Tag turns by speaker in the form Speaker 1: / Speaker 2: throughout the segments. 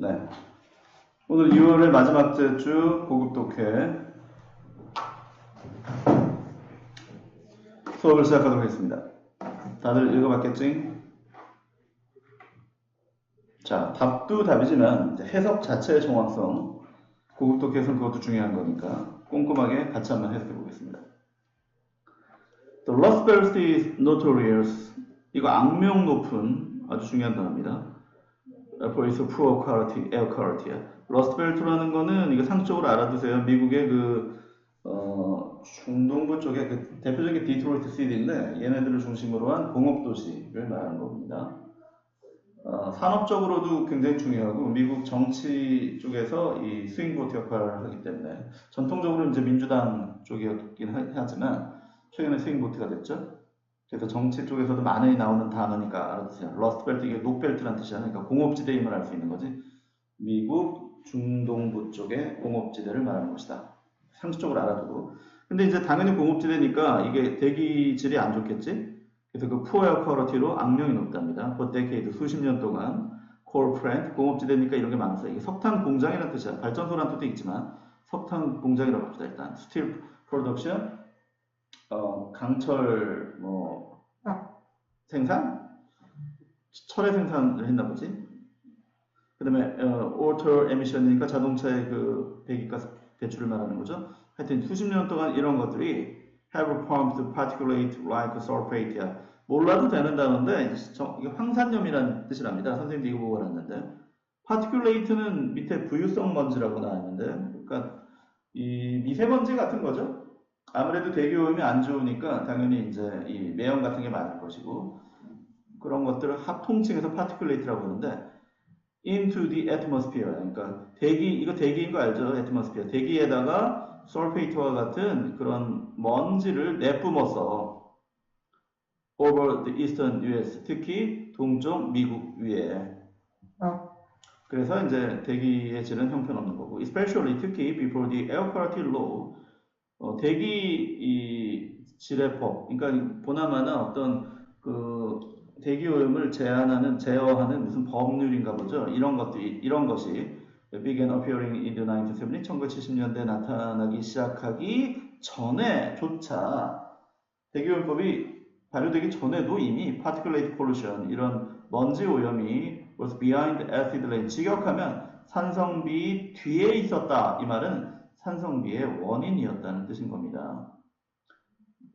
Speaker 1: 네. 오늘 2월의 마지막 주 고급 독해 수업을 시작하도록 하겠습니다. 다들 읽어봤겠지? 자, 답도 답이지만 이제 해석 자체의 정확성, 고급 독해에서는 그것도 중요한 거니까 꼼꼼하게 같이 한번 해석해 보겠습니다. The Rust Belt is notorious. 이거 악명 높은 아주 중요한 단어입니다. For its poor quality, air quality야. 러스트 벨트라는 거는 이거 상식적으로 알아두세요. 미국의 중동부 쪽에 그 대표적인 디트로이트 시티인데 얘네들을 중심으로 한 공업 도시를 말하는 겁니다. 산업적으로도 굉장히 중요하고 미국 정치 쪽에서 이 스윙보트 역할을 하기 때문에 전통적으로 이제 민주당 쪽이었긴 하지만 최근에 스윙보트가 됐죠. 그래서 정치 쪽에서도 많이 나오는 단어니까 알아두세요. 러스트 벨트 이게 녹벨트란 뜻이잖아요. 그러니까 공업지대임을 알 수 있는 거지. 미국 중동부 쪽의 공업지대를 말하는 것이다. 상식적으로 알아두고. 근데 이제 당연히 공업지대니까 이게 대기질이 안 좋겠지. 그래서 그 poor air quality로 악명이 높답니다. for decade 수십 년 동안 coal plant 공업지대니까 이런 게 많았어요. 이게 석탄 공장이라는 뜻이야. 발전소라는 뜻도 있지만 석탄 공장이라고 합시다. 일단 steel production 강철 생산? 철의 생산을 했나 보지. 그 다음에 water emission이니까 자동차의 그 배기가스 배출을 말하는 거죠. 하여튼 수십 년 동안 이런 것들이 have pumped particulate like sulfate야. 몰라도 되는 단어인데 이게 황산염이라는 뜻이랍니다. 선생님도 이거 보고 알았는데 particulate는 밑에 부유성 먼지라고 나왔는데 그러니까 이 미세먼지 같은 거죠. 아무래도 대기오염이 안 좋으니까 당연히 이제 이 매연 같은 게 많을 것이고 그런 것들을 합통칭해서 particulate라고 하는데 into the atmosphere 그러니까 대기 이거 대기인 거 알죠? atmosphere 대기에다가 설페이트와 같은 그런 먼지를 내뿜어서 over the eastern US 특히 동쪽 미국 위에 그래서 이제 대기의 질은 형편없는 거고 especially 특히 before the air quality law 대기 이 질의 법 그러니까 보나마나 어떤 그 대기오염을 제어하는 무슨 법률인가 보죠. 이런 것이 began appearing in the 1970s 1970년대에 나타나기 시작하기 전에조차 대기오염법이 발효되기 전에도 이미 particulate pollution 이런 먼지 오염이 was behind acid rain 직역하면 산성비 뒤에 있었다. 이 말은 산성비의 원인이었다는 뜻인 겁니다.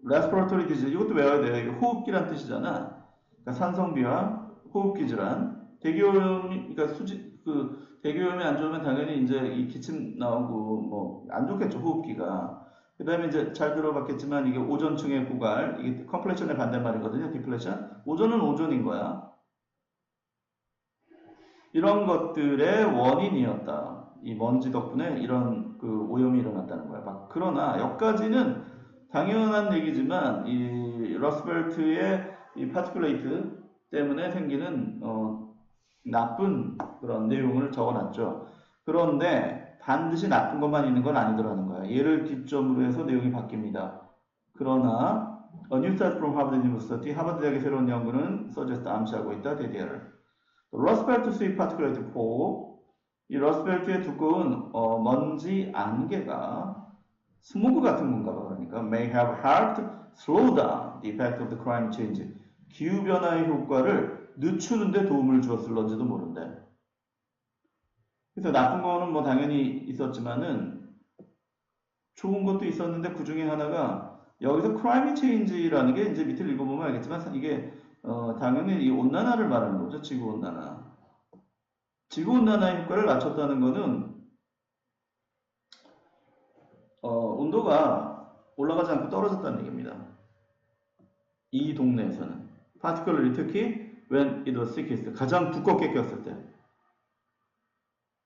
Speaker 1: respiratory disease 이것도 외워야 돼요. 이게 호흡기란 뜻이잖아. 그러니까 산성비와 호흡기 질환, 대기오염, 그러니까 대기오염이 안 좋으면 당연히 이제 이 기침 나오고 뭐 안 좋겠죠 호흡기가. 그 다음에 이제 잘 들어봤겠지만 이게 오존층의 고갈, 이게 컴플레션의 반대말이거든요. 디플레션. 오존은 오존인 거야. 이런 것들의 원인이었다. 이 먼지 덕분에 이런 그 오염이 일어났다는 거야. 막 그러나 여기까지는 당연한 얘기지만 이 러스벨트의 이 파티클레이트 때문에 생기는 나쁜 그런 내용을 적어놨죠. 그런데 반드시 나쁜 것만 있는 건 아니더라는 거야. 얘를 기점으로 해서 내용이 바뀝니다. 그러나 A new study from Harvard University 하버드 대학의 새로운 연구는 suggest 암시하고 있다. 대디어를 러스벨트 수입 파티클레이트 4 이 러스벨트의 두꺼운 먼지 안개가 스모그 같은 건가 봐. 그러니까 may have helped slow down the effect of the climate change 기후변화의 효과를 늦추는데 도움을 주었을런지도 모른대. 그래서 나쁜 거는 뭐 당연히 있었지만은 좋은 것도 있었는데 그 중에 하나가 여기서 climate change라는 게 이제 밑을 읽어보면 알겠지만 이게 당연히 이 온난화를 말하는 거죠. 지구온난화. 지구온난화의 효과를 낮췄다는 거는 온도가 올라가지 않고 떨어졌다는 얘기입니다. 이 동네에서는. particularly 특히 when it was thickest 가장 두껍게 꼈을 때.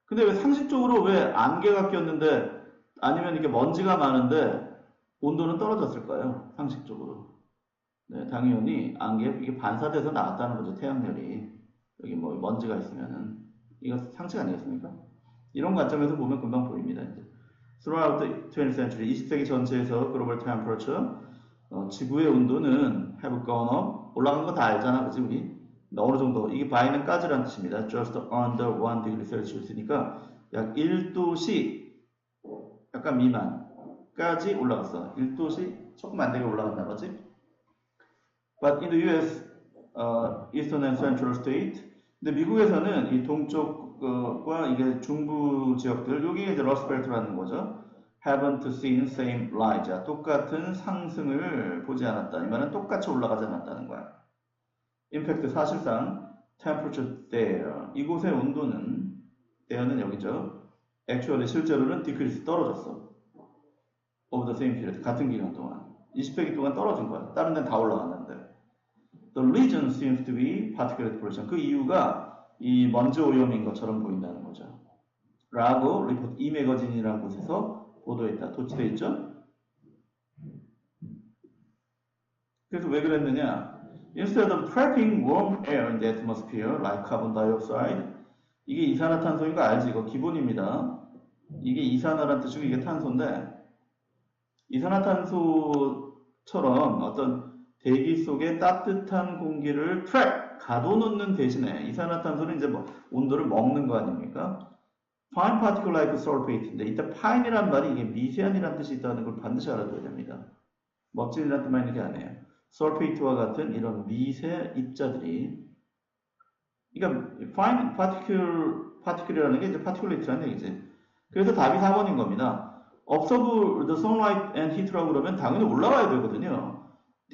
Speaker 1: 근데 왜 상식적으로 왜 안개가 꼈는데 아니면 이렇게 먼지가 많은데 온도는 떨어졌을까요? 상식적으로. 네, 당연히 안개 이게 반사돼서 나왔다는 거죠. 태양열이 여기 뭐 먼지가 있으면은 이거 상식 아니겠습니까? 이런 관점에서 보면 금방 보입니다. 이제. Throughout the 20th century 20세기 전체에서 global temperature 지구의 온도는 have gone up 올라간 거 다 알잖아, 그지 우리? 어느 정도, 이게 by는 까지란 뜻입니다. just under 1 degree Celsius니까 약 1도씨 약간 미만까지 올라갔어. 1도씨 조금 안 되게 올라갔나 보지. But in the US, Eastern and Central State, 근데 미국에서는 이 동쪽과 이게 중부 지역들, 여기 이제 러스트벨트라는 거죠. haven't seen same rise. 똑같은 상승을 보지 않았다. 이 말은 똑같이 올라가지 않았다는 거야. In fact, 사실상 temperature there, 이곳의 온도는 there는 여기죠. actually 실제로는 decrease 떨어졌어. over the same period, 같은 기간 동안. 20세기 동안 떨어진 거야. 다른 데는 다 올라갔는데. The reason seems to be particulate pollution. 그 이유가 이 먼지 오염인 것처럼 보인다는 거죠. 라고 리포트 이 매거진이라는 곳에서 보도했다. 도치돼 있죠? 그래서 왜 그랬느냐? Instead of trapping warm air in the atmosphere like carbon dioxide, 이게 이산화탄소인 거 알지? 이거 기본입니다. 이게 이산화란 뜻이고 이게 탄소인데, 이산화탄소처럼 어떤 대기 속에 따뜻한 공기를 트랩 가둬놓는 대신에 이산화탄소는 이제 뭐 온도를 먹는 거 아닙니까? Fine particle like sulfate인데 이때 fine이란 말이 이게 미세한이란 뜻이 있다는 걸 반드시 알아둬야 됩니다. 멋진이란 뜻만 있는 게 아니에요. sulfate와 같은 이런 미세 입자들이, 그러니까 fine particle이라는 게 이제 particulate라는 얘기지. 그래서 답이 4번인 겁니다. Observe the sunlight and heat라고 그러면 당연히 올라가야 되거든요.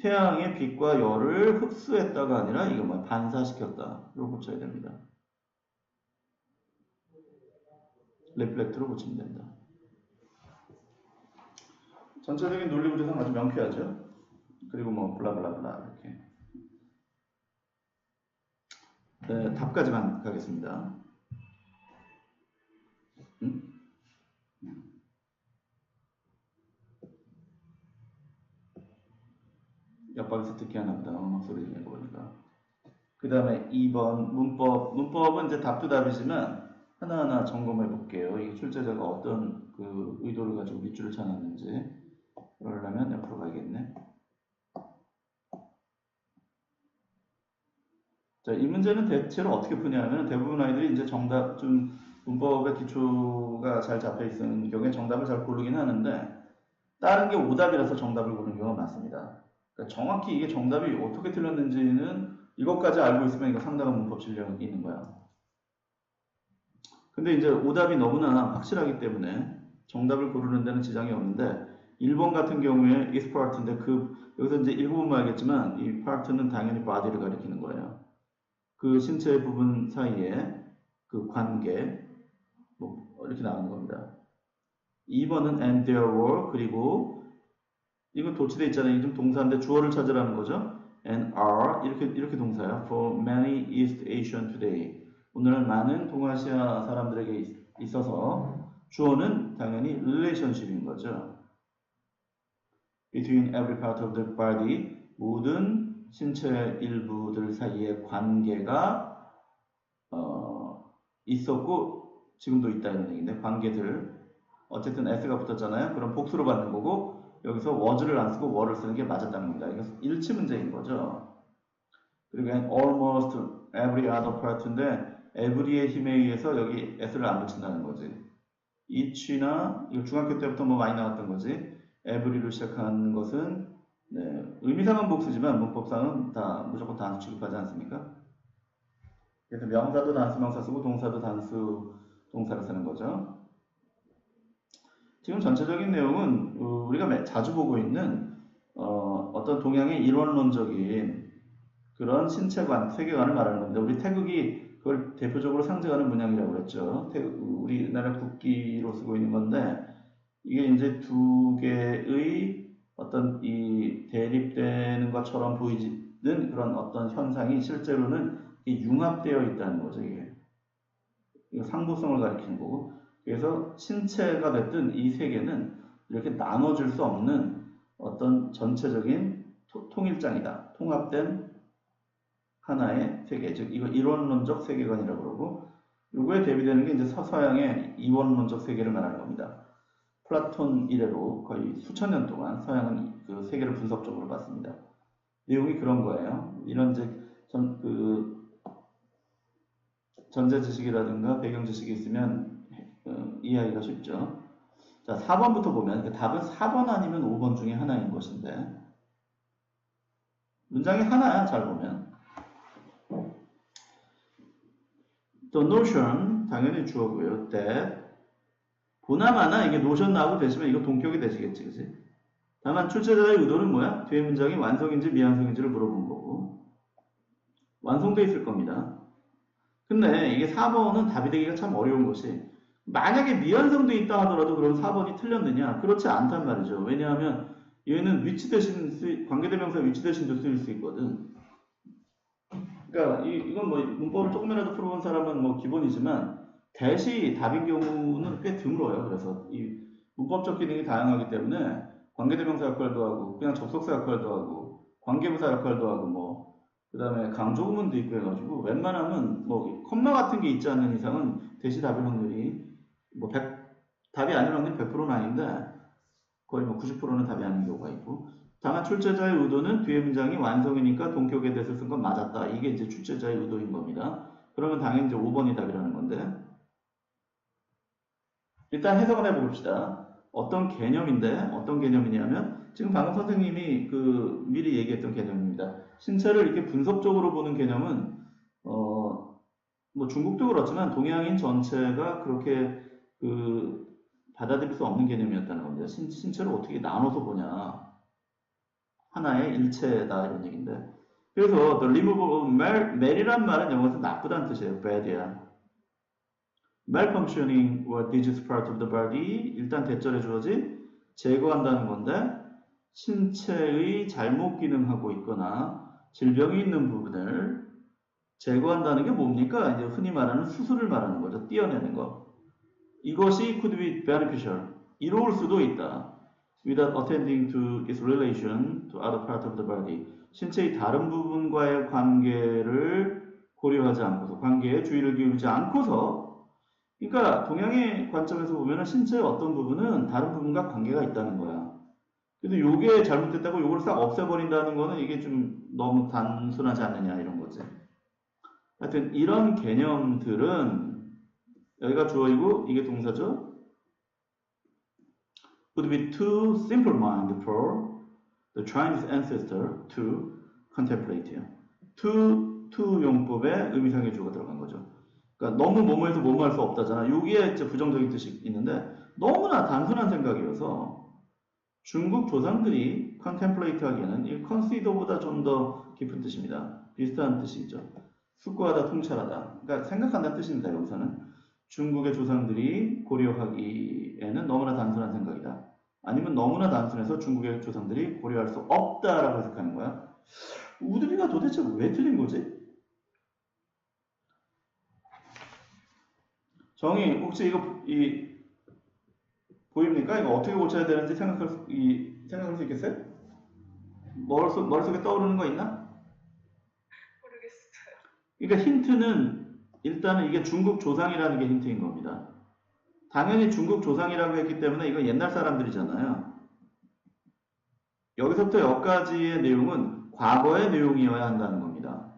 Speaker 1: 태양의 빛과 열을 흡수했다가 아니라 이거 뭐 반사시켰다. 이거 고쳐야 됩니다. 리플렉트로 고치면 된다. 전체적인 논리 구조상 아주 명쾌하죠. 그리고 뭐 블라블라블라 이렇게. 네, 답까지만 가겠습니다. 옆방에서 듣기 하나 보다. 음악 소리 내고 보니까. 그 다음에 2번 문법은 이제 답도 답이지만 하나하나 점검해 볼게요. 이 출제자가 어떤 그 의도를 가지고 밑줄을 쳐놨는지. 그러려면 옆으로 가야겠네. 자, 이 문제는 대체로 어떻게 푸냐면 대부분 아이들이 이제 정답 좀 문법의 기초가 잘 잡혀 있는 경우에 정답을 잘 고르긴 하는데 다른 게 오답이라서 정답을 고르는 경우가 많습니다. 그러니까 정확히 이게 정답이 어떻게 틀렸는지는 이것까지 알고 있으면 이거 상당한 문법 실력이 있는 거야. 근데 이제 오답이 너무나 확실하기 때문에 정답을 고르는 데는 지장이 없는데 1번 같은 경우에 is part인데 여기서 이제 읽어보면 알겠지만 이 part는 당연히 body를 가리키는 거예요. 그 신체 부분 사이에 그 관계 뭐 이렇게 나오는 겁니다. 2번은 and there were, 그리고 이거 도치돼 있잖아요. 이좀 동사인데 주어를 찾으라는 거죠. and are 이렇게 동사야. For many East Asian today. 오늘은 많은 동아시아 사람들에게 있어서 주어는 당연히 relationship인 거죠. Between every part of the body, 모든 신체 일부들 사이의 관계가 있었고 지금도 있다 이런 얘기인데 관계들 어쨌든 s가 붙었잖아요. 그럼 복수로 받는 거고 여기서 was를 안 쓰고 were를 쓰는 게 맞았다는 겁니다. 이거 일치 문제인 거죠. 그리고 almost every other part인데 every의 힘에 의해서 여기 s를 안 붙인다는 거지. each나 이거 중학교 때부터 뭐 많이 나왔던 거지. every로 시작하는 것은 네, 의미상은 복수지만 문법상은 다 무조건 단수 취급하지 않습니까? 그래서 명사도 단수 명사 쓰고 동사도 단수 동사를 쓰는 거죠. 지금 전체적인 내용은 우리가 자주 보고 있는 어떤 동양의 이론론적인 그런 신체관, 세계관을 말하는 겁니다. 우리 태극이 그걸 대표적으로 상징하는 문양이라고 그랬죠. 우리나라 국기로 쓰고 있는 건데 이게 이제 두 개의 어떤 이 대립되는 것처럼 보이는 그런 어떤 현상이 실제로는 융합되어 있다는 거죠. 이게 상도성을 가리키는 거고, 그래서 신체가 됐든 이 세계는 이렇게 나눠줄 수 없는 어떤 전체적인 통일장이다. 통합된 하나의 세계, 즉 이거 이론론적 세계관이라고 그러고, 이거에 대비되는 게 이제 서양의 이원론적 세계를 말하는 겁니다. 플라톤 이래로 거의 수천 년 동안 서양은 그 세계를 분석적으로 봤습니다. 내용이 그런 거예요. 이런 이제 전제 지식이라든가 배경 지식이 있으면 이해하기가 쉽죠. 자, 4번부터 보면 답은 4번 아니면 5번 중에 하나인 것인데 문장이 하나야, 잘 보면. The notion, 당연히 주어고요. that, 보나마나 이게 노션 나오고 되시면 이거 동격이 되시겠지, 그치? 다만 출제자의 의도는 뭐야? 뒤에 문장이 완성인지 미완성인지를 물어본 거고 완성돼 있을 겁니다. 근데 이게 4번은 답이 되기가 참 어려운 것이 만약에 미완성돼 있다 하더라도 그럼 4번이 틀렸느냐? 그렇지 않단 말이죠. 왜냐하면 얘는 위치 대신 관계대명사 위치 대신도 쓰일 수 있거든. 그러니까 이건 뭐 문법을 조금이라도 풀어본 사람은 뭐 기본이지만 대시 답인 경우는 꽤 드물어요. 그래서 이 문법적 기능이 다양하기 때문에 관계대명사 역할도 하고 그냥 접속사 역할도 하고 관계부사 역할도 하고 뭐 그다음에 강조구문도 있고 해가지고 웬만하면 뭐 컴마 같은 게 있지 않는 이상은 대시 답일 확률이 뭐 답이 아닌 확률이 100%는 아닌데 거의 뭐 90%는 답이 아닌 경우가 있고 다만 출제자의 의도는 뒤에 문장이 완성이니까 동격에 대해서 쓴 건 맞았다. 이게 이제 출제자의 의도인 겁니다. 그러면 당연히 이제 5번이 답이라는 건데 일단 해석을 해봅시다. 어떤 개념인데 어떤 개념이냐면 지금 방금 선생님이 미리 얘기했던 개념입니다. 신체를 이렇게 분석적으로 보는 개념은 뭐 중국도 그렇지만 동양인 전체가 그렇게 받아들일 수 없는 개념이었다는 겁니다. 신체를 어떻게 나눠서 보냐. 하나의 일체다 이런 얘기인데 그래서 the removal of mal이란 말은 영어에서 나쁘다는 뜻이에요. bad이야. malfunctioning or diseased part of the body 일단 대절해 주어지 제거한다는 건데 신체의 잘못 기능하고 있거나 질병이 있는 부분을 제거한다는 게 뭡니까? 이제 흔히 말하는 수술을 말하는 거죠. 떼어내는 거. 이것이 could be beneficial. 이로울 수도 있다. without attending to its relation to other parts of the body. 신체의 다른 부분과의 관계를 고려하지 않고서, 관계에 주의를 기울이지 않고서, 그러니까 동양의 관점에서 보면 신체의 어떤 부분은 다른 부분과 관계가 있다는 거야. 근데 요게 잘못됐다고 요걸 싹 없애버린다는 거는 이게 좀 너무 단순하지 않느냐 이런 거지. 하여튼 이런 개념들은 여기가 주어이고 이게 동사죠. would be too simple mind for the Chinese ancestor to contemplate. to 용법에 의미상의 주어가 들어간 거죠. 그러니까 너무 뭐뭐해서 뭐뭐 할 수 없다잖아. 여기에 이제 부정적인 뜻이 있는데 너무나 단순한 생각이어서 중국 조상들이 contemplate 하기에는 이 consider보다 좀 더 깊은 뜻입니다. 비슷한 뜻이죠. 숙고하다, 통찰하다. 그러니까 생각한다는 뜻입니다. 여기서는. 중국의 조상들이 고려하기에는 너무나 단순한 생각이다. 아니면 너무나 단순해서 중국의 조상들이 고려할 수 없다라고 해석하는 거야. 우드비가 도대체 왜 틀린 거지? 정의 혹시 이거 보입니까? 이거 어떻게 고쳐야 되는지 생각할 수 있겠어요? 머릿속에 떠오르는 거 있나?
Speaker 2: 모르겠어요.
Speaker 1: 그러니까 힌트는 일단은 이게 중국 조상이라는 게 힌트인 겁니다. 당연히 중국 조상이라고 했기 때문에 이건 옛날 사람들이잖아요. 여기서부터 여기까지의 내용은 과거의 내용이어야 한다는 겁니다.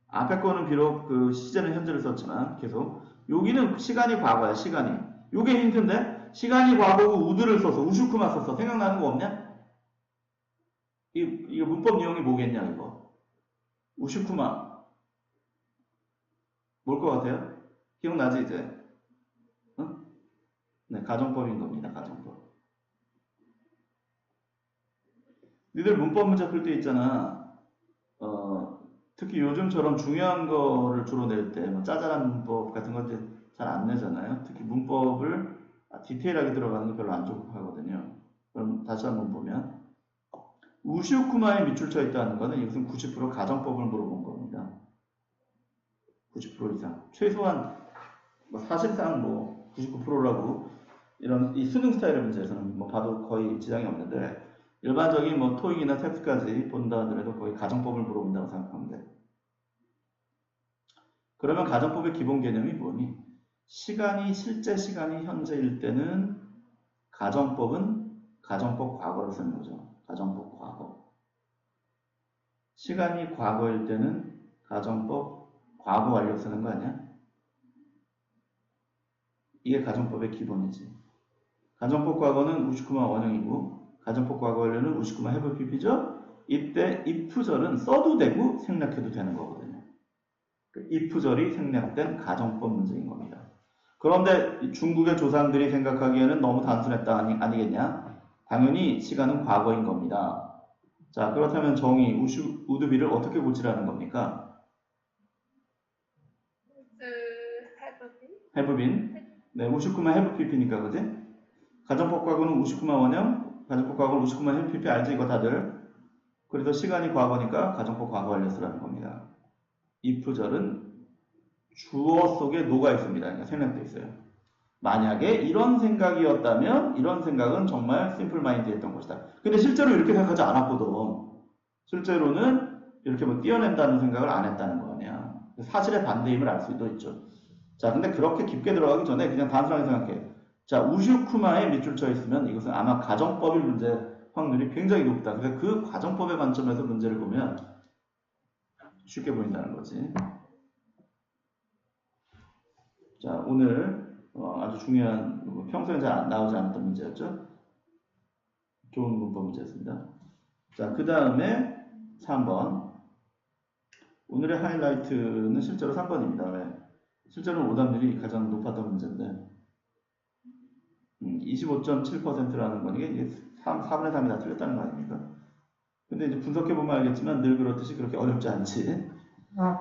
Speaker 1: 앞에 거는 비록 시제는 현재를 썼지만 계속 여기는 시간이 과거야. 시간이. 요게 힌트인데 시간이 과거고 우드를 써서 우슈쿠마 썼어. 생각나는 거 없냐? 이거 문법 내용이 뭐겠냐 이거. 우슈쿠마 뭘 것 같아요? 기억나지 이제? 어? 네, 가정법인 겁니다. 가정법. 니들 문법 문제 풀 때 있잖아. 특히 요즘처럼 중요한 거를 주로 낼 때, 뭐 짜잘한 문법 같은 건 잘 안 내잖아요. 특히 문법을 디테일하게 들어가는 게 별로 안 좋아하거든요. 그럼 다시 한번 보면 우시오쿠마에 밑줄쳐 있다는 거는 이것은 90% 가정법을 물어본 겁니다. 90% 이상. 최소한 사실상 99%라고 이런 이 수능 스타일의 문제에서는 봐도 거의 지장이 없는데 일반적인 토익이나 텍스트까지 본다 하더라도 거의 가정법을 물어본다고 생각하면 돼. 그러면 가정법의 기본 개념이 뭐니? 실제 시간이 현재일 때는 가정법은 가정법 과거를 쓰는 거죠. 가정법 과거. 시간이 과거일 때는 가정법 과거 완료 쓰는 거 아니야? 이게 가정법의 기본이지. 가정법 과거는 우시쿠마 원형이고 가정법 과거 완료는 우시쿠마 have pp죠. 이때 if절은 써도 되고 생략해도 되는 거거든요. if절이 생략된 가정법 문제인 겁니다. 그런데 중국의 조상들이 생각하기에는 너무 단순했다 아니겠냐? 당연히 시간은 과거인 겁니다. 자, 그렇다면 정의 우드비를 어떻게 고치라는 겁니까? have been. 네, 우시쿠마 have pp니까 그지? 가정법 과거는 우시쿠마 원형, 가정법 과거는 우시쿠마 have pp 알지 이거 다들? 그래서 시간이 과거니까 가정법 과거 완료 쓰라는 겁니다. if절은 주어 속에 녹아 있습니다. 그러니까 생략되어 있어요. 만약에 이런 생각이었다면 이런 생각은 정말 심플 마인드였던 것이다. 근데 실제로 이렇게 생각하지 않았거든. 실제로는 이렇게 뭐 띄어낸다는 생각을 안 했다는 거 아니야. 사실의 반대임을 알 수도 있죠. 자, 근데 그렇게 깊게 들어가기 전에 그냥 단순하게 생각해. 자, 우시쿠마에 밑줄 쳐 있으면 이것은 아마 가정법일 문제 확률이 굉장히 높다. 그래서 그 가정법의 관점에서 문제를 보면 쉽게 보인다는 거지. 자, 오늘 아주 중요한 평소에 잘 나오지 않았던 문제였죠. 좋은 문법 문제였습니다. 자, 그 다음에 3번. 오늘의 하이라이트는 실제로 3번입니다. 왜? 실제로 오답률이 가장 높았던 문제인데 25.7%라는 거니까 이게 4분의 3이 다 틀렸다는 거 아닙니까? 근데 이제 분석해보면 알겠지만 늘 그렇듯이 그렇게 어렵지 않지.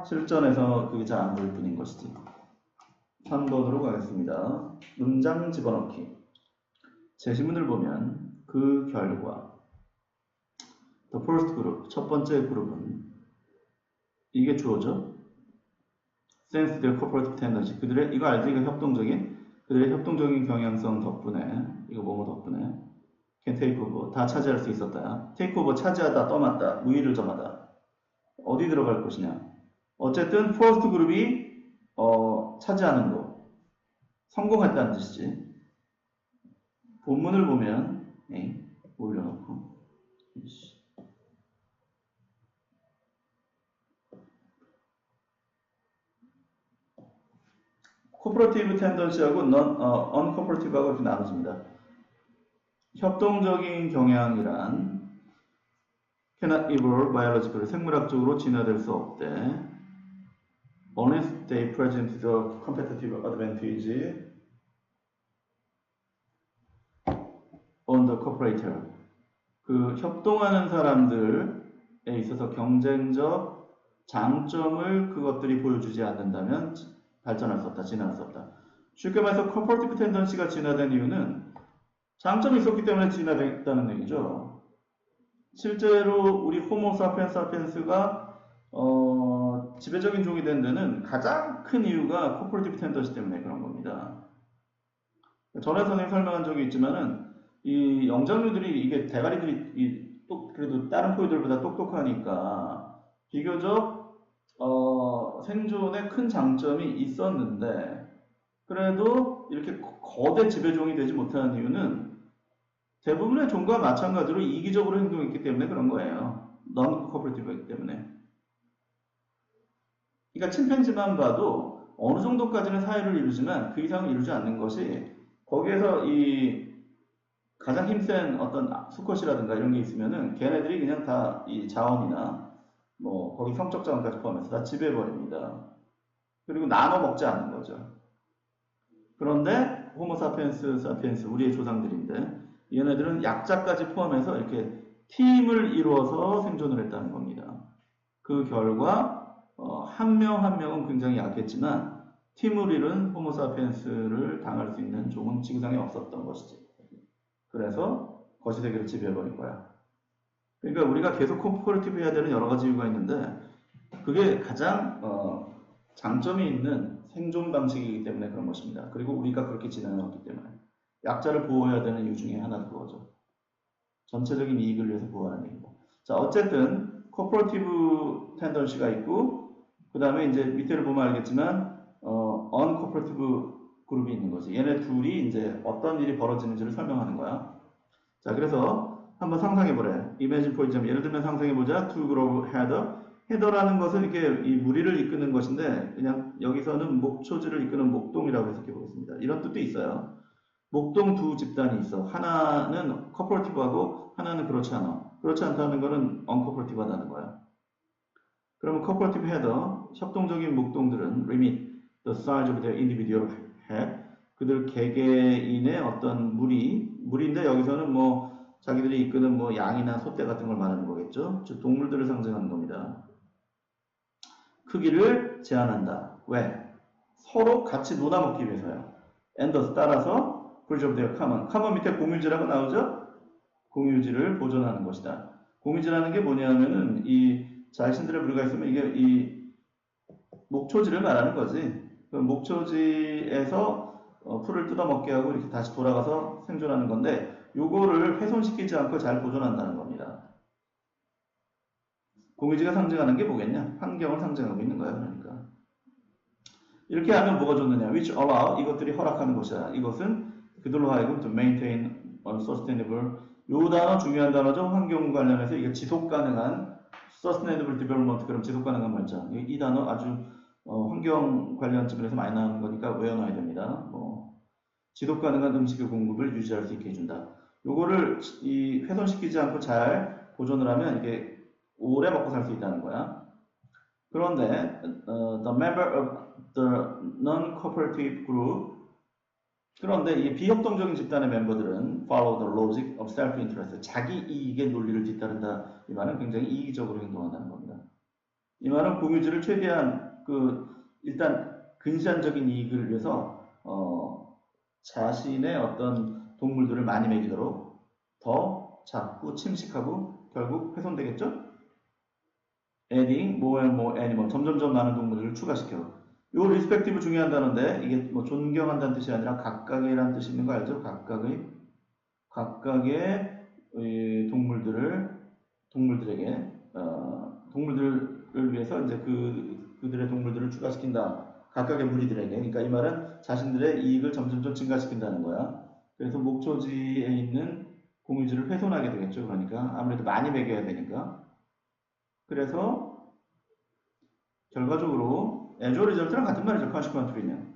Speaker 1: 실전에서 그게 잘 안 보일 뿐인 것이지. 3번으로 가겠습니다. 문장 집어넣기. 제시문을 보면 그 결과 The first group, 첫 번째 그룹은 이게 주어죠. Sense their cooperative tendency. 그들의 이거 알지? 이거 그들의 협동적인 경향성 덕분에 이거 뭐뭐 덕분에 can take over 다 차지할 수 있었다. take over 차지하다, 떠맡다, 우위를 점하다. 어디 들어갈 것이냐? 어쨌든 first 그룹이 차지하는 거 성공했다는 뜻이지. 본문을 보면 올려놓고 코퍼레이티브 텐던시하고 언코퍼레이티브하고 이렇게 나눠집니다. 협동적인 경향이란 cannot evolve biologically 생물학적으로 진화될 수 없대. Unless they present the competitive advantage on the cooperator. 그 협동하는 사람들에 있어서 경쟁적 장점을 그것들이 보여주지 않는다면 발전할 수 없다, 진화할 수 없다. 쉽게 말해서 cooperative tendency가 진화된 이유는 장점이 있었기 때문에 진화됐다는 얘기죠. 실제로 우리 호모 사피엔스가 지배적인 종이 된 데는 가장 큰 이유가 cooperative tendency 때문에 그런 겁니다. 전에 선생님 설명한 적이 있지만은 이 영장류들이 이게 대가리들이 그래도 다른 포유들보다 똑똑하니까 비교적 생존에 큰 장점이 있었는데 그래도 이렇게 거대 지배종이 되지 못하는 이유는 대부분의 종과 마찬가지로 이기적으로 행동했기 때문에 그런 거예요. non-cooperative이기 때문에. 그러니까 침팬지만 봐도 어느 정도까지는 사회를 이루지만 그 이상을 이루지 않는 것이 거기에서 이 가장 힘센 어떤 수컷이라든가 이런 게 있으면은 걔네들이 그냥 다 이 자원이나 뭐 거기 성적 자원까지 포함해서 다 지배해버립니다. 그리고 나눠 먹지 않는 거죠. 그런데 호모 사피엔스 우리의 조상들인데 얘네들은 약자까지 포함해서 이렇게 팀을 이루어서 생존을 했다는 겁니다. 그 결과 한 명 한 명은 굉장히 약했지만 팀을 이룬 호모 사피엔스를 당할 수 있는 종은 지구상에 없었던 것이지. 그래서 거시대기를 지배해버린 거야. 그러니까 우리가 계속 코퍼레이티브 해야 되는 여러 가지 이유가 있는데 그게 가장 장점이 있는 생존 방식이기 때문에 그런 것입니다. 그리고 우리가 그렇게 지내왔기 때문에 약자를 보호해야 되는 이유 중에 하나도 그거죠. 전체적인 이익을 위해서 보호하는 얘기고. 자, 어쨌든 코퍼레이티브 텐던시가 있고 그 다음에 이제 밑에를 보면 알겠지만 언코퍼레이티브 그룹이 있는 거지. 얘네 둘이 이제 어떤 일이 벌어지는지를 설명하는 거야. 자, 그래서 한번 상상해보래. Imagine for example. 예를 들면 상상해보자. Two group had 헤더라는 것은 이렇게 이 무리를 이끄는 것인데 그냥 여기서는 목초지를 이끄는 목동이라고 해석해 보겠습니다. 이런 뜻도 있어요. 목동 두 집단이 있어. 하나는 커퍼레티브하고 하나는 그렇지 않아. 그렇지 않다는 것은 언커퍼레티브하다는 거야. 그러면 cooperative header, 협동적인 목동들은 limit the size of their individual head. 그들 개개인의 어떤 무리인데 여기서는 뭐 자기들이 이끄는 뭐 양이나 소떼 같은 걸 말하는 거겠죠. 즉 동물들을 상징하는 겁니다. 크기를 제한한다. 왜? 서로 같이 놀아먹기 위해서요. and thus 따라서 preserve their common. common 밑에 공유지라고 나오죠? 공유지를 보존하는 것이다. 공유지라는 게 뭐냐면은 이 자신들의 무리가 있으면 이게 이 목초지를 말하는 거지. 그 목초지에서 풀을 뜯어먹게 하고 이렇게 다시 돌아가서 생존하는 건데 요거를 훼손시키지 않고 잘 보존한다는 겁니다. 공유지가 상징하는 게 뭐겠냐? 환경을 상징하고 있는 거야. 그러니까 이렇게 하면 뭐가 좋느냐? which allow 이것들이 허락하는 것이다. 이것은 그들로 하여금 to maintain sustainable 요 단어 중요한 단어죠. 환경 관련해서 이게 지속 가능한 sustainable development 그럼 지속 가능한 발전 이 단어 아주 환경 관련 측면에서 많이 나오는 거니까 외워놔야 됩니다. 뭐 지속 가능한 음식의 공급을 유지할 수 있게 해준다. 요거를 이 훼손시키지 않고 잘 보존을 하면 이게 오래 먹고 살 수 있다는 거야. 그런데 the member of the non-cooperative group 그런데 이 비협동적인 집단의 멤버들은 follow the logic of self-interest 자기 이익의 논리를 뒤따른다. 이 말은 굉장히 이기적으로 행동한다는 겁니다. 이 말은 공유지를 최대한 일단 근시안적인 이익을 위해서 자신의 어떤 동물들을 많이 먹이도록 더 자꾸 침식하고 결국 훼손되겠죠? adding more and more animal 점점점 많은 동물들을 추가시켜. 요 respective 중요한 단어인데 이게 뭐 존경한다는 뜻이 아니라 각각이라는 뜻이 있는 거 알죠? 각각의 동물들에게 동물들을 위해서 이제 그들의 동물들을 추가시킨다. 각각의 무리들에게. 그러니까 이 말은 자신들의 이익을 점점점 증가시킨다는 거야. 그래서 목초지에 있는 공유지를 훼손하게 되겠죠. 그러니까 아무래도 많이 먹여야 되니까. 그래서 결과적으로 as a result랑 같은 말이죠. consequently는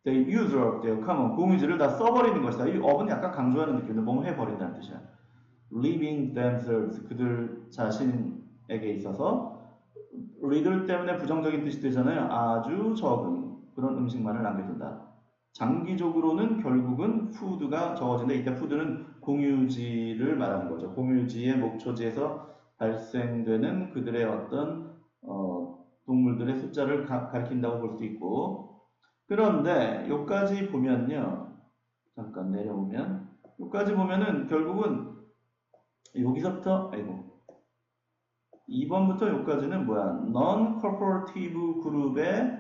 Speaker 1: the user of their common 공유지를 다 써버리는 것이다. 이 of은 약간 강조하는 느낌인데 뭐뭐 해버린다는 뜻이야. leaving themselves 그들 자신에게 있어서 리들 때문에 부정적인 뜻이 되잖아요. 아주 적은 그런 음식만을 남겨둔다. 장기적으로는 결국은 푸드가 적어진다. 이때 푸드는 공유지를 말하는 거죠. 공유지의 목초지에서 발생되는 그들의 어떤 동물들의 숫자를 가리킨다고 볼 수 있고 그런데 여기까지 보면요. 잠깐 내려오면 여기까지 보면은 결국은 여기서부터 2번부터 여기까지는 뭐야? non-cooperative 그룹의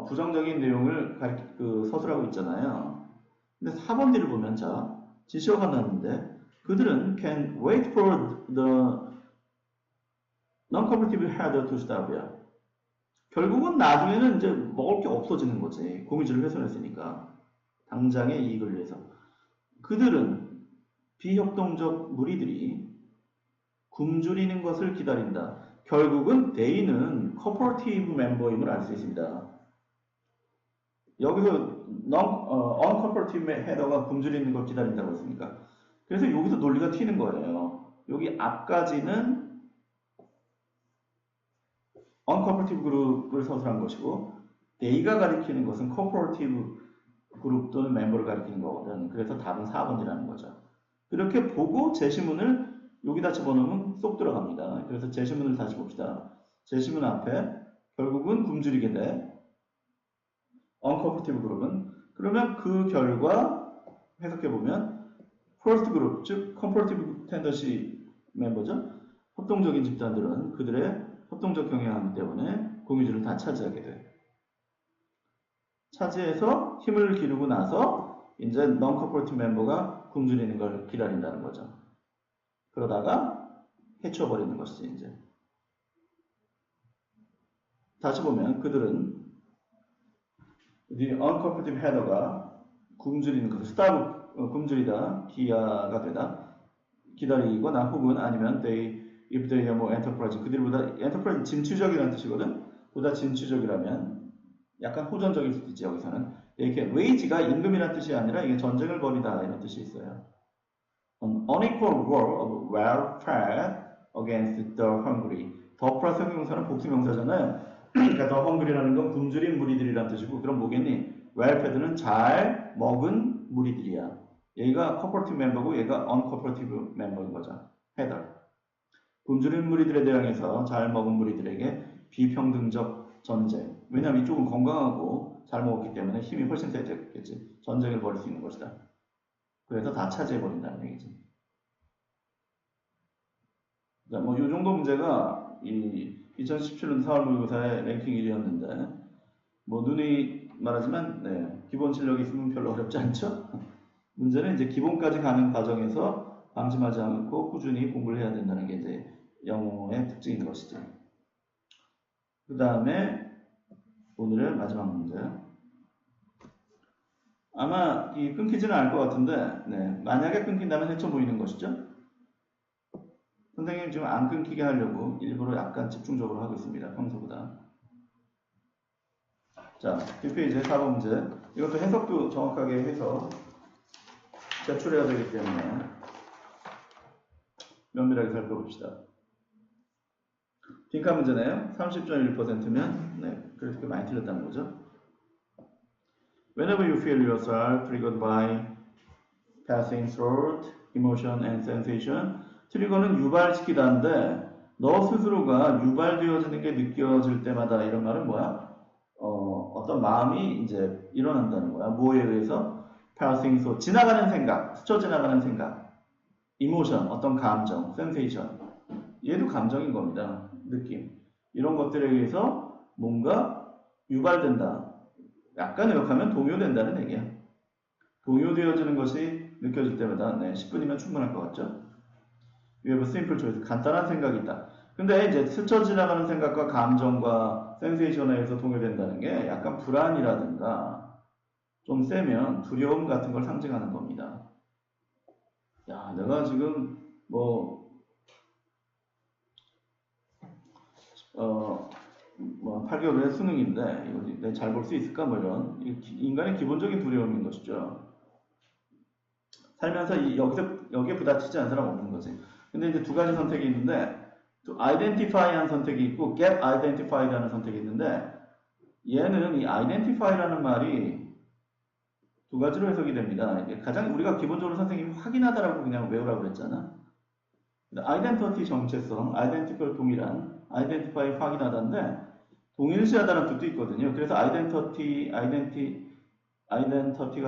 Speaker 1: 부정적인 내용을 서술하고 있잖아요. 근데 4번 뒤를 보면 자 지시어가 나왔는데 그들은 can wait for the non-cooperative header to starve야. 결국은 나중에는 이제 먹을 게 없어지는 거지. 공유지를 훼손했으니까. 당장의 이익을 위해서. 그들은 비협동적 무리들이 굶주리는 것을 기다린다. 결국은 they는 cooperative 멤버임을 알 수 있습니다. 여기서 uncooperative header가 굶주리는 걸 기다린다고 했으니까. 그래서 여기서 논리가 튀는 거예요. 여기 앞까지는 uncooperative 그룹을 서술한 것이고 they가 가리키는 것은 cooperative 그룹 또는 멤버를 가리키는 거거든. 그래서 답은 4번이라는 거죠. 그렇게 보고 제시문을 여기다 집어넣으면 쏙 들어갑니다. 그래서 제시문을 다시 봅시다. 제시문 앞에 결국은 굶주리게 돼. uncooperative 그룹은 그러면 그 결과 해석해보면 first group, 즉 cooperative tendency 멤버죠. 협동적인 집단들은 그들의 협동적 경영하기 때문에 공유지를 다 차지하게 돼. 차지해서 힘을 기르고 나서 이제 non-cooperative 멤버가 굶주리는 걸 기다린다는 거죠. 그러다가 해쳐버리는 것이지 이제. 다시 보면 그들은 the uncooperative header가 굶주리는 것, starve 굶주리다, 기아가 되다, 기다리거나 혹은 아니면 they if they are more enterprise, 그들보다 enterprise 진취적이라는 뜻이거든. 보다 진취적이라면 약간 호전적일 수도 있지. 여기서는 이렇게 wage가 임금이라는 뜻이 아니라 이게 전쟁을 벌이다 이런 뜻이 있어요. An unequal war of welfare against the hungry. 더 플러스 형용사는 복수명사잖아요. 그러니까 더 hungry라는 건 굶주린 무리들이란 뜻이고, 그럼 뭐겠니? welfare는 잘 먹은 무리들이야. 얘가 cooperative 멤버고 얘가 uncooperative 멤버인 거죠. header. 굶주린 무리들에 대항해서 잘 먹은 무리들에게 비평등적 전쟁. 왜냐하면 이쪽은 건강하고 잘 먹었기 때문에 힘이 훨씬 세졌겠지. 전쟁을 벌일 수 있는 것이다. 그래서 다 차지해버린다는 얘기지. 자, 뭐, 요 정도 문제가 이 2017년 4월 모의고사의 랭킹 1위였는데, 뭐, 눈이 말하지만, 네, 기본 실력이 있으면 별로 어렵지 않죠? 문제는 이제 기본까지 가는 과정에서 방심하지 않고 꾸준히 공부를 해야 된다는 게 이제 영어의 특징인 것이죠. 그 다음에 오늘의 마지막 문제. 아마 이 끊기지는 않을 것 같은데, 네, 만약에 끊긴다면 헤쳐 보이는 것이죠. 선생님 지금 안 끊기게 하려고 일부러 약간 집중적으로 하고 있습니다. 평소보다. 자, 뒷페이지의 4번 문제. 이것도 해석도 정확하게 해서 제출해야 되기 때문에 면밀하게 살펴봅시다. 빈칸 문제네요. 30.1%면 네, 그래서 많이 틀렸다는 거죠. Whenever you feel yourself triggered by passing thought, emotion and sensation, 트리거는 유발시키다인데 너 스스로가 유발되어지는 게 느껴질 때마다 이런 말은 뭐야? 어떤 마음이 이제 일어난다는 거야. 뭐에 의해서? passing thought, 지나가는 생각, 스쳐 지나가는 생각, emotion, 어떤 감정, sensation, 얘도 감정인 겁니다. 느낌. 이런 것들에 의해서 뭔가 유발된다. 약간 의역하면 동요된다는 얘기야. 동요되어지는 것이 느껴질 때마다 네, 10분이면 충분할 것 같죠? You have a simple choice. 간단한 생각이 있다. 근데 이제 스쳐 지나가는 생각과 감정과 센세이션에 의해서 동요된다는 게 약간 불안이라든가 좀 세면 두려움 같은 걸 상징하는 겁니다. 야, 내가 지금 뭐 8개월의 수능인데 이거 내가 잘 볼 수 있을까? 뭐 이런 인간의 기본적인 두려움인 것이죠. 살면서 여기에 부딪히지 않은 사람 없는 거지. 근데 이제 두 가지 선택이 있는데 또 identify라는 선택이 있고 get identified라는 선택이 있는데 얘는 이 identify라는 말이 두 가지로 해석이 됩니다. 가장 우리가 기본적으로 선생님이 확인하다라고 그냥 외우라고 그랬잖아. identity 정체성, identical 동일한, identify 확인하다인데 동일시하다는 뜻도 있거든요. 그래서 identity가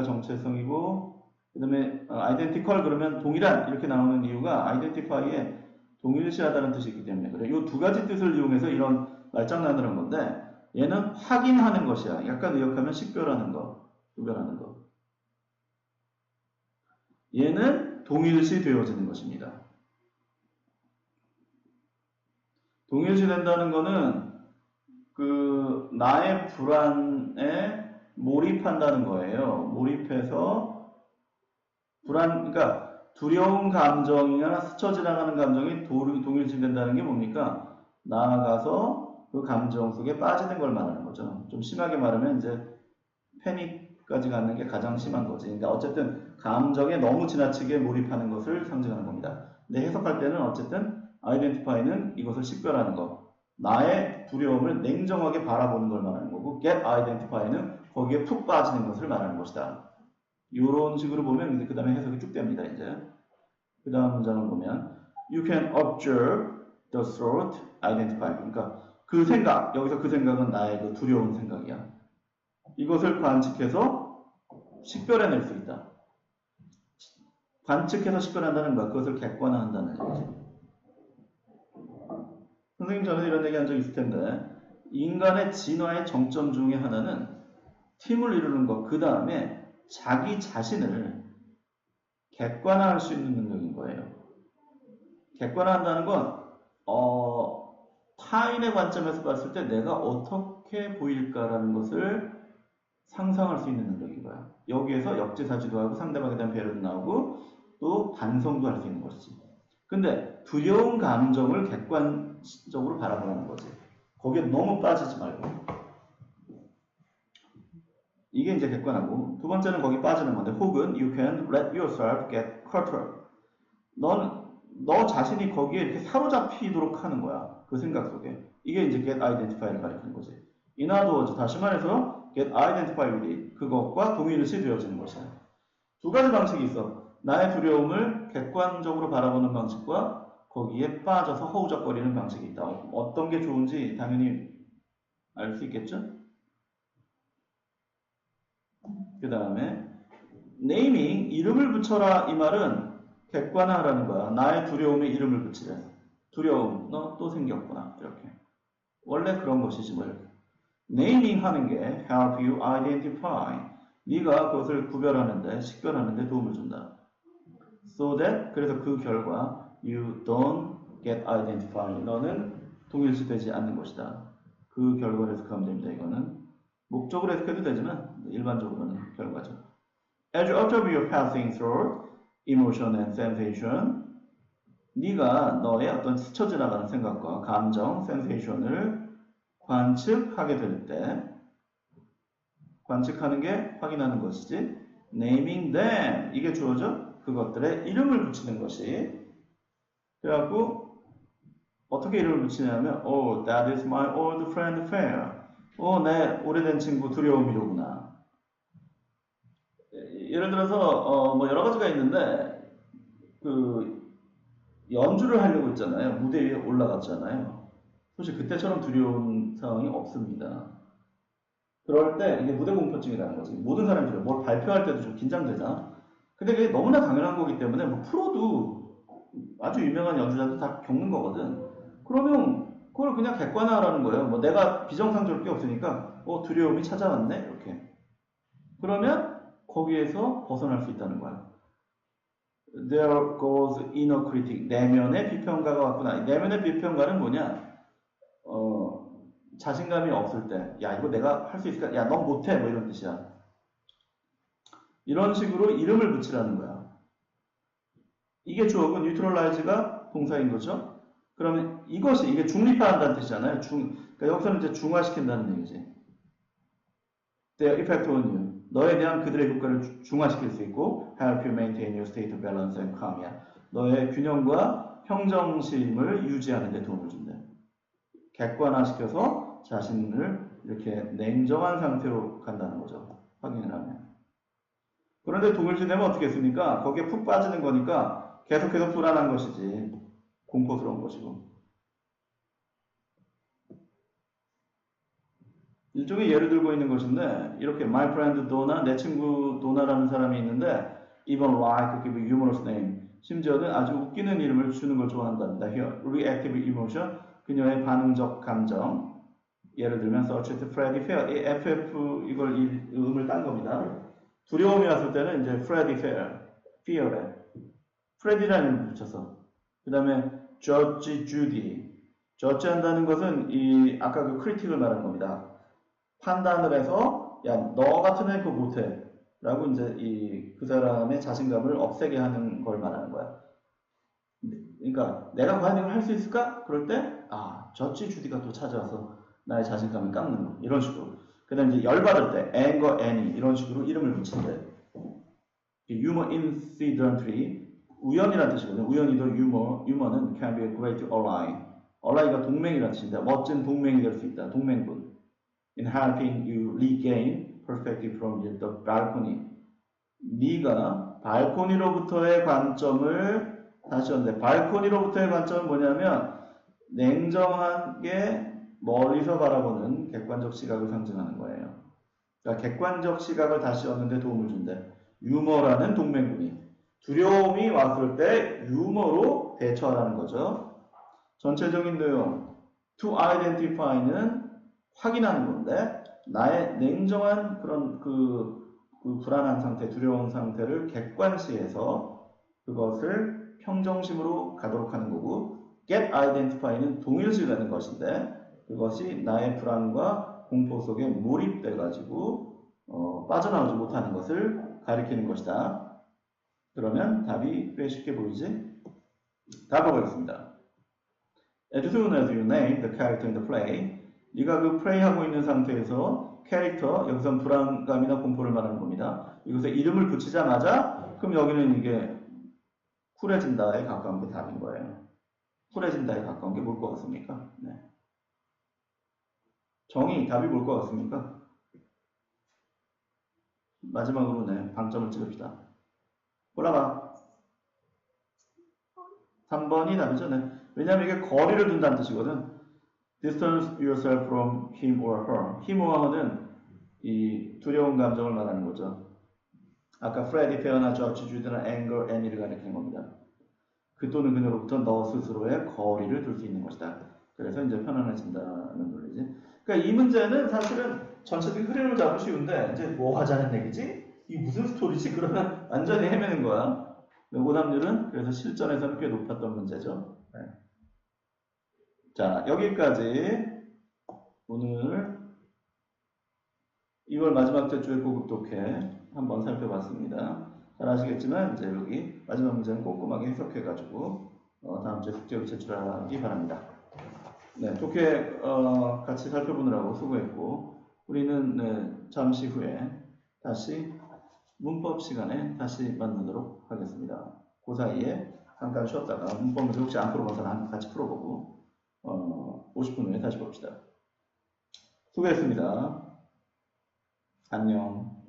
Speaker 1: 정체성이고 그 다음에 identical 그러면 동일한 이렇게 나오는 이유가 identify에 동일시하다는 뜻이 있기 때문에 그래. 이 두 가지 뜻을 이용해서 이런 말장난을 한 건데 얘는 확인하는 것이야. 약간 의역하면 식별하는 거, 구별하는 거. 얘는 동일시 되어지는 것입니다. 동일시 된다는 거는 그 나의 불안에 몰입한다는 거예요. 몰입해서 그러니까 두려운 감정이나 스쳐 지나가는 감정이 동일시된다는 게 뭡니까? 나아가서 그 감정 속에 빠지는 걸 말하는 거죠. 좀 심하게 말하면 이제 패닉까지 가는 게 가장 심한 거지. 그러니까 어쨌든 감정에 너무 지나치게 몰입하는 것을 상징하는 겁니다. 근데 해석할 때는 어쨌든 identify는 이것을 식별하는 것. 나의 두려움을 냉정하게 바라보는 걸 말하는 거고 get identify는 거기에 푹 빠지는 것을 말하는 것이다. 이런 식으로 보면 이제 그 다음에 해석이 쭉 됩니다. 이제 그 다음 문장을 보면 you can observe the thought, identify. 그러니까 그 생각, 여기서 그 생각은 나의 그 두려운 생각이야. 이것을 관측해서 식별해낼 수 있다. 관측해서 식별한다는 거야. 그것을 객관화한다는 얘기지. 선생님 전에 이런 얘기 한 적 있을 텐데 인간의 진화의 정점 중에 하나는 팀을 이루는 것, 그 다음에 자기 자신을 객관화할 수 있는 능력인 거예요. 객관화한다는 건 타인의 관점에서 봤을 때 내가 어떻게 보일까라는 것을 상상할 수 있는 능력인 거야. 여기에서 역지사지도 하고 상대방에 대한 배려도 나오고 또 반성도 할 수 있는 것이지. 근데 두려운 감정을 객관적으로 바라보라는 거지. 거기에 너무 빠지지 말고. 이게 이제 객관하고. 두 번째는 거기 빠지는 건데, 혹은 you can let yourself get caught up. 너 자신이 거기에 이렇게 사로잡히도록 하는 거야. 그 생각 속에. 이게 이제 get identify를 가리키는 거지. In other words, 다시 말해서 get identified with it. 그것과 동일시 되어지는 것이야. 두 가지 방식이 있어. 나의 두려움을 객관적으로 바라보는 방식과 거기에 빠져서 허우적거리는 방식이 있다. 어떤 게 좋은지 당연히 알 수 있겠죠? 그 다음에 네이밍, 이름을 붙여라 이 말은 객관화라는 거야. 나의 두려움에 이름을 붙이래. 두려움, 너 또 생겼구나. 이렇게. 원래 그런 것이지 뭐 이렇게. 네이밍 하는 게 help you identify. 네가 그것을 구별하는데, 식별하는데 도움을 준다. So that, 그래서 그 결과 you don't get identified. 너는 동일시되지 않는 것이다. 그 결과를 해석하면 됩니다. 이거는 목적으로 해석해도 되지만 일반적으로는 결과죠. As you observe your passing through emotion and sensation, 네가 너의 어떤 스쳐 지나가는 생각과 감정, sensation을 관측하게 될 때, 관측하는 게 확인하는 것이지, naming them, 이게 주어져? 그것들의 이름을 붙이는 것이. 그래갖고 어떻게 이름을 붙이냐면, oh, that is my old friend Fair. 내 오래된 친구 두려움이로구나. 예를 들어서 뭐 여러 가지가 있는데 그 연주를 하려고 했잖아요. 무대 위에 올라갔잖아요. 사실 그때처럼 두려운 상황이 없습니다. 그럴 때 이게 무대 공포증이라는 거지. 모든 사람들이 뭘 발표할 때도 좀 긴장되잖아. 근데 그게 너무나 당연한 거기 때문에 뭐 프로도 아주 유명한 연주자도 다 겪는 거거든. 그러면 그걸 그냥 객관화하라는 거예요. 뭐 내가 비정상적일 게 없으니까 두려움이 찾아왔네 이렇게. 그러면 거기에서 벗어날 수 있다는 거야. There goes inner critic. 내면의 비평가가 왔구나. 내면의 비평가는 뭐냐? 자신감이 없을 때, 야 이거 내가 할 수 있을까? 야 넌 못해. 뭐 이런 뜻이야. 이런 식으로 이름을 붙이라는 거야. 이게 주어고 neutralize가 동사인 거죠. 그러면 이게 중립화한다는 뜻이잖아요. 그러니까 여기서는 이제 중화시킨다는 얘기지. Their effect on you. 너에 대한 그들의 효과를 중화시킬 수 있고 help you maintain your state of balance and calm이야. 너의 균형과 평정심을 유지하는 데 도움을 준대. 객관화시켜서 자신을 이렇게 냉정한 상태로 간다는 거죠. 확인을 하면. 그런데 동일시되면 어떻게 했습니까? 거기에 푹 빠지는 거니까 계속해서 불안한 것이지. 공포스러운 것이고. 일종의 예를 들고 있는 것인데 이렇게 my friend Donna, 내 친구 도나라는 사람이 있는데 even like give a humorous name. 심지어는 아주 웃기는 이름을 주는 걸 좋아한답니다. Here, reactive emotion, 그녀의 반응적 감정. 예를 들면 search to Freddy Fair. 이 FF 이걸 음을 딴 겁니다. 두려움이 왔을 때는 이제 Freddy Fair, fear에 Freddy라는 이름을 붙여서. 그 다음에 Judge Judy. judge 한다는 것은 아까 그 크리틱을 말하는 겁니다. 판단을 해서 야 너 같은 애 그거 못해 라고 이제 그 사람의 자신감을 없애게 하는 걸 말하는 거야. 그러니까 내가 과연 이걸 할 수 있을까? 그럴 때 저치 주디가 또 찾아와서 나의 자신감을 깎는 거 이런 식으로. 그 다음에 이제 열받을 때 anger, any 이런 식으로 이름을 붙인대. humor incidentally 우연이라는 뜻이거든요. 우연히도 humor는 can be a great ally. ally가 동맹이라는 뜻인데 멋진 동맹이 될 수 있다. 동맹군. In helping you regain perspective from the balcony. 네가 발코니로부터의 관점을 다시 한데 발코니로부터의 관점은 뭐냐면 냉정하게 멀리서 바라보는 객관적 시각을 상징하는 거예요. 그러니까 객관적 시각을 다시 얻는 데 도움을 준대. 유머라는 동맹군이 두려움이 왔을 때 유머로 대처하라는 거죠. 전체적인 내용 to identify는 확인하는 건데 나의 냉정한 그런 그 불안한 상태, 두려운 상태를 객관시해서 그것을 평정심으로 가도록 하는 거고 get identify는 동일시되는 것인데 그것이 나의 불안과 공포 속에 몰입돼 가지고 빠져나오지 못하는 것을 가리키는 것이다. 그러면 답이 꽤 쉽게 보이지? 다음 보겠습니다. As soon as you name the character in the play, 네가 그 플레이하고 있는 상태에서 캐릭터, 여기선 불안감이나 공포를 말하는 겁니다. 이것에 이름을 붙이자마자 그럼 여기는 이게 쿨해진다에 가까운 게 답인 거예요. 쿨해진다에 가까운 게 뭘 것 같습니까? 네. 정의 답이 뭘 것 같습니까? 마지막으로 네, 방점을 찍읍시다. 골라봐. 3번이 답이죠. 네. 왜냐하면 이게 거리를 둔다는 뜻이거든. Distance yourself from him or her. him or her는 이 두려운 감정을 말하는 거죠. 아까 프레디, 페어나 저지, 주드나 앵거, 애니를 가리키는 겁니다. 그 또는 그녀로부터 너 스스로의 거리를 둘 수 있는 것이다. 그래서 이제 편안해진다는 논리지. 그러니까 이 문제는 사실은 전체적인 흐름을 잡으면 쉬운데 이제 뭐 하자는 얘기지? 이 무슨 스토리지? 그러면 완전히 헤매는 거야. 오답률은 그래서 실전에서는 꽤 높았던 문제죠. 네. 자, 여기까지 오늘 2월 마지막 주에 고급 독해 한번 살펴봤습니다. 잘 아시겠지만 이제 여기 마지막 문제는 꼼꼼하게 해석해가지고 다음 주에 숙제로 제출하기 바랍니다. 네, 독해 같이 살펴보느라고 수고했고 우리는 네, 잠시 후에 다시 문법 시간에 다시 만나도록 하겠습니다. 그 사이에 잠깐 쉬었다가 문법 문제 혹시 안 풀어봐서 같이 풀어보고 50분 후에 다시 봅시다. 수고했습니다. 안녕.